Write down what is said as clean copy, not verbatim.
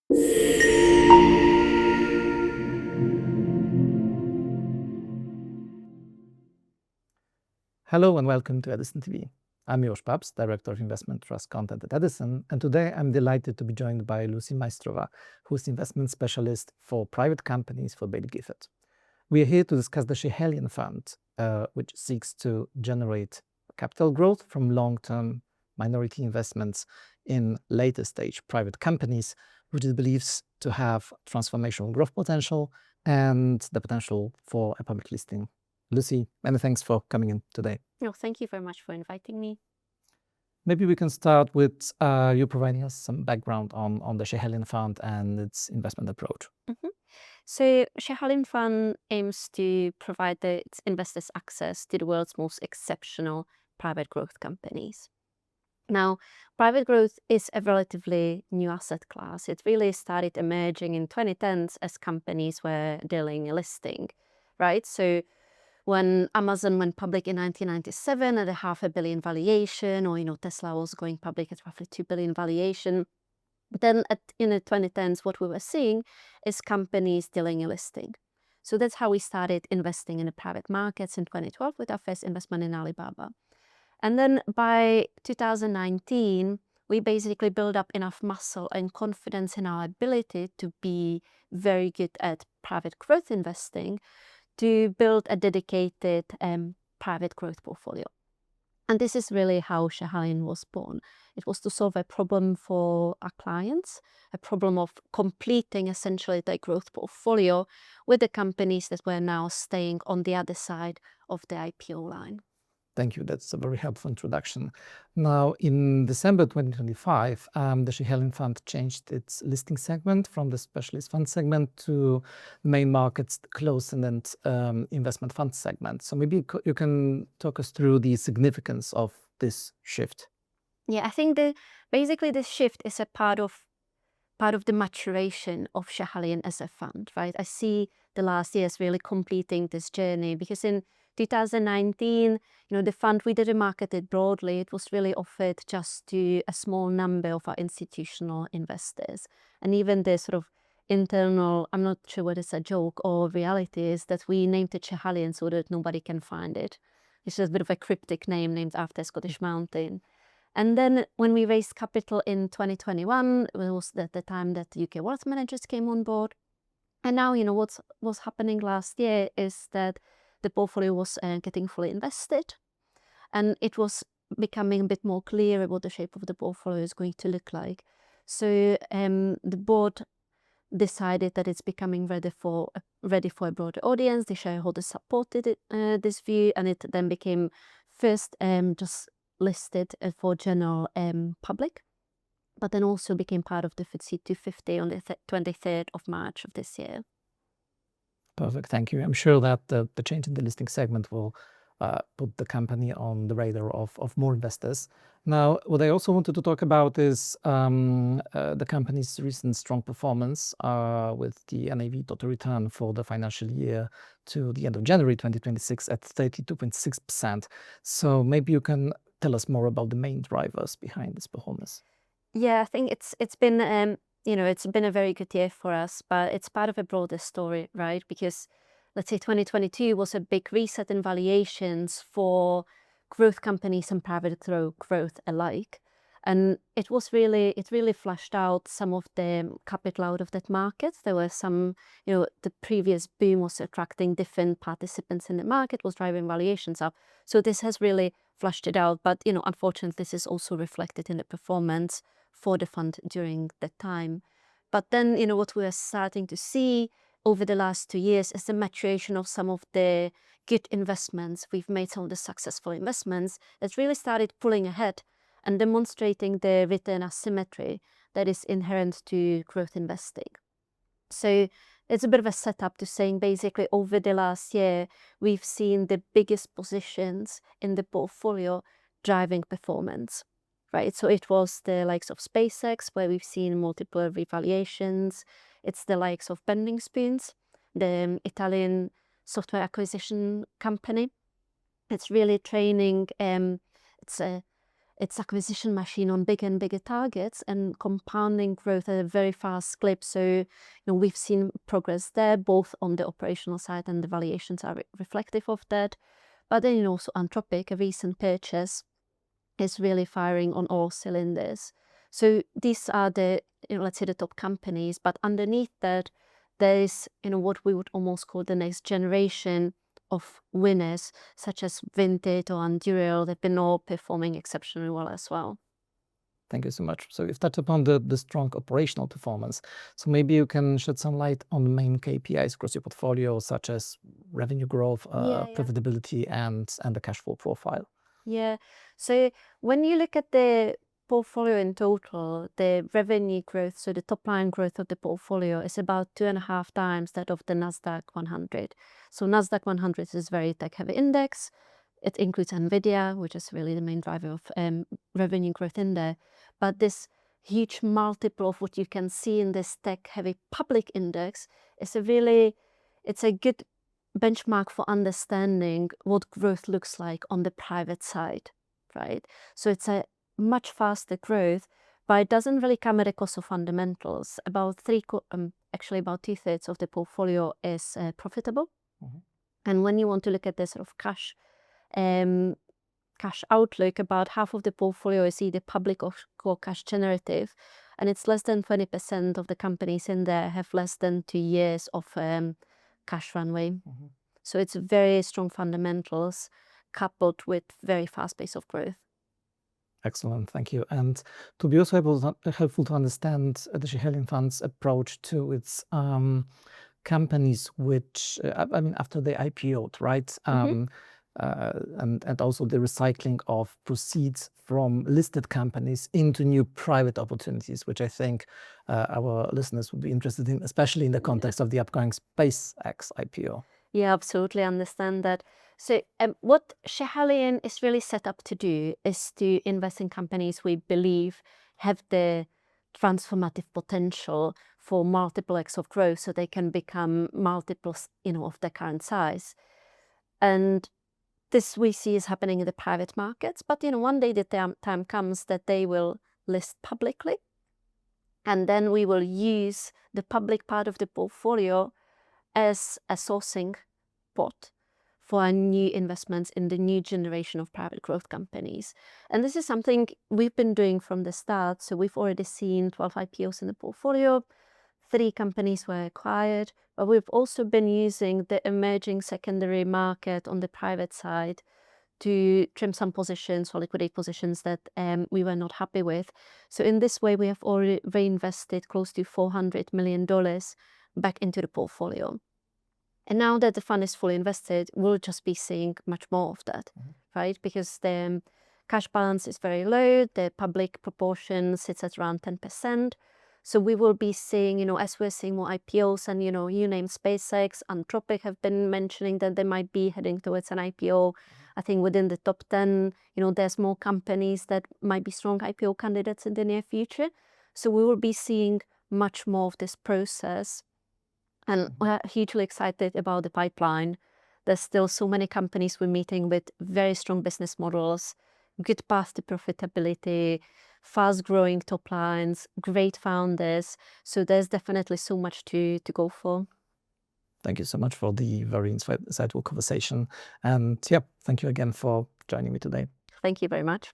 Hello and welcome to Edison TV. I'm Josh Babs, Director of Investment Trust Content at Edison, and today I'm delighted to be joined by Lucie Majstrova, who's the investment specialist for private companies for Baillie Gifford. We are here to discuss the Schiehallion Fund, which seeks to generate capital growth from long-term minority investments in later stage private companies, which it believes to have transformational growth potential and the potential for a public listing. Lucie, many thanks for coming in today. No, thank you very much for inviting me. Maybe we can start with you providing us some background on the Schiehallion Fund and its investment approach. So Schiehallion Fund aims to provide its investors access to the world's most exceptional private growth companies. Now, private growth is a relatively new asset class. It really started emerging in 2010s as companies were dealing a listing, right? So when Amazon went public in 1997 at a $500 million valuation, or Tesla was going public at roughly $2 billion valuation, then in the 2010s, what we were seeing is companies dealing a listing. So that's how we started investing in the private markets in 2012 with our first investment in Alibaba. And then by 2019, we basically built up enough muscle and confidence in our ability to be very good at private growth investing to build a dedicated private growth portfolio. And this is really how Schiehallion was born. It was to solve a problem for our clients, a problem of completing essentially their growth portfolio with the companies that were now staying on the other side of the IPO line. Thank you. That's a very helpful introduction. Now, in December 2025, the Schiehallion Fund changed its listing segment from the specialist fund segment to the main markets closed-ended investment fund segment. So maybe you can talk us through the significance of this shift. Yeah, I think basically this shift is a part of the maturation of Schiehallion as a fund, right? I see the last years really completing this journey because in 2019, the fund, we didn't market it broadly. It was really offered just to a small number of our institutional investors. And even the sort of internal, I'm not sure whether it's a joke or reality, is that we named it Schiehallion so that nobody can find it. It's just a bit of a cryptic name named after a Scottish mountain. And then when we raised capital in 2021, it was at the time that UK wealth managers came on board. And now, what's happening last year is that the portfolio was getting fully invested, and it was becoming a bit more clear what the shape of the portfolio is going to look like. So the board decided that it's becoming ready for a broader audience. The shareholders supported this view, and it then became first just listed for general public, but then also became part of the FTSE 250 on the 23rd of March of this year. Perfect, thank you. I'm sure that the change in the listing segment will put the company on the radar of more investors. Now, what I also wanted to talk about is the company's recent strong performance with the NAV total return for the financial year to the end of January 2026 at 32.6%. So maybe you can tell us more about the main drivers behind this performance. Yeah, I think it's been it's been a very good year for us, but it's part of a broader story, right? Because let's say 2022 was a big reset in valuations for growth companies and private growth alike. And it really flushed out some of the capital out of that market. There were some, the previous boom was attracting different participants in the market, was driving valuations up. So this has really flushed it out. But, unfortunately, this is also reflected in the performance for the fund during that time. But then, what we are starting to see over the last 2 years is the maturation of some of the good investments. We've made some of the successful investments that really started pulling ahead and demonstrating the return asymmetry that is inherent to growth investing. So it's a bit of a setup to saying basically over the last year, we've seen the biggest positions in the portfolio driving performance, right? So it was the likes of SpaceX, where we've seen multiple revaluations. It's the likes of Bending Spoons, the Italian software acquisition company. It's really training, its acquisition machine on bigger and bigger targets and compounding growth at a very fast clip. So, we've seen progress there, both on the operational side, and the valuations are reflective of that. But then, also Anthropic, a recent purchase, is really firing on all cylinders. So these are the, let's say, the top companies, but underneath that, there is, what we would almost call the next generation of winners, such as Vinted or Anduril. They've been all performing exceptionally well as well. Thank you so much. So you've touched upon the strong operational performance. So maybe you can shed some light on the main KPIs across your portfolio, such as revenue growth, profitability, and the cash flow profile. Yeah. So when you look at the portfolio in total, the revenue growth, so the top line growth of the portfolio, is about 2.5 times that of the Nasdaq 100. So Nasdaq 100 is a very tech-heavy index. It includes NVIDIA, which is really the main driver of revenue growth in there. But this huge multiple of what you can see in this tech-heavy public index is it's a good benchmark for understanding what growth looks like on the private side, right? So it's a much faster growth, but it doesn't really come at a cost of fundamentals. About 2/3 of the portfolio is profitable. And when you want to look at the sort of cash outlook, about half of the portfolio is either public or cash generative, and it's less than 20% of the companies in there have less than 2 years of cash runway. So it's very strong fundamentals coupled with very fast pace of growth. Excellent, thank you. And to be also helpful to understand the Schiehallion Fund's approach to its companies, which after they IPO'd, right? And also the recycling of proceeds from listed companies into new private opportunities, which I think our listeners would be interested in, especially in the context of the upcoming SpaceX IPO. Yeah, absolutely understand that. So what Schiehallion is really set up to do is to invest in companies we believe have the transformative potential for multiple X of growth, so they can become multiples, of their current size. And this we see is happening in the private markets, but one day the time comes that they will list publicly, and then we will use the public part of the portfolio as a sourcing pot for our new investments in the new generation of private growth companies. And this is something we've been doing from the start. So we've already seen 12 IPOs in the portfolio, 3 companies were acquired, but we've also been using the emerging secondary market on the private side to trim some positions or liquidate positions that we were not happy with. So in this way, we have already reinvested close to $400 million back into the portfolio. And now that the fund is fully invested, we'll just be seeing much more of that, right? Because the cash balance is very low, the public proportion sits at around 10%. So we will be seeing, as we're seeing more IPOs, and, you name SpaceX, Anthropic have been mentioning that they might be heading towards an IPO. I think within the top 10, there's more companies that might be strong IPO candidates in the near future. So we will be seeing much more of this process. And we're hugely excited about the pipeline. There's still so many companies we're meeting with very strong business models, good path to profitability, fast growing top lines, great founders. So there's definitely so much to go for. Thank you so much for the very insightful conversation. And yeah, thank you again for joining me today. Thank you very much.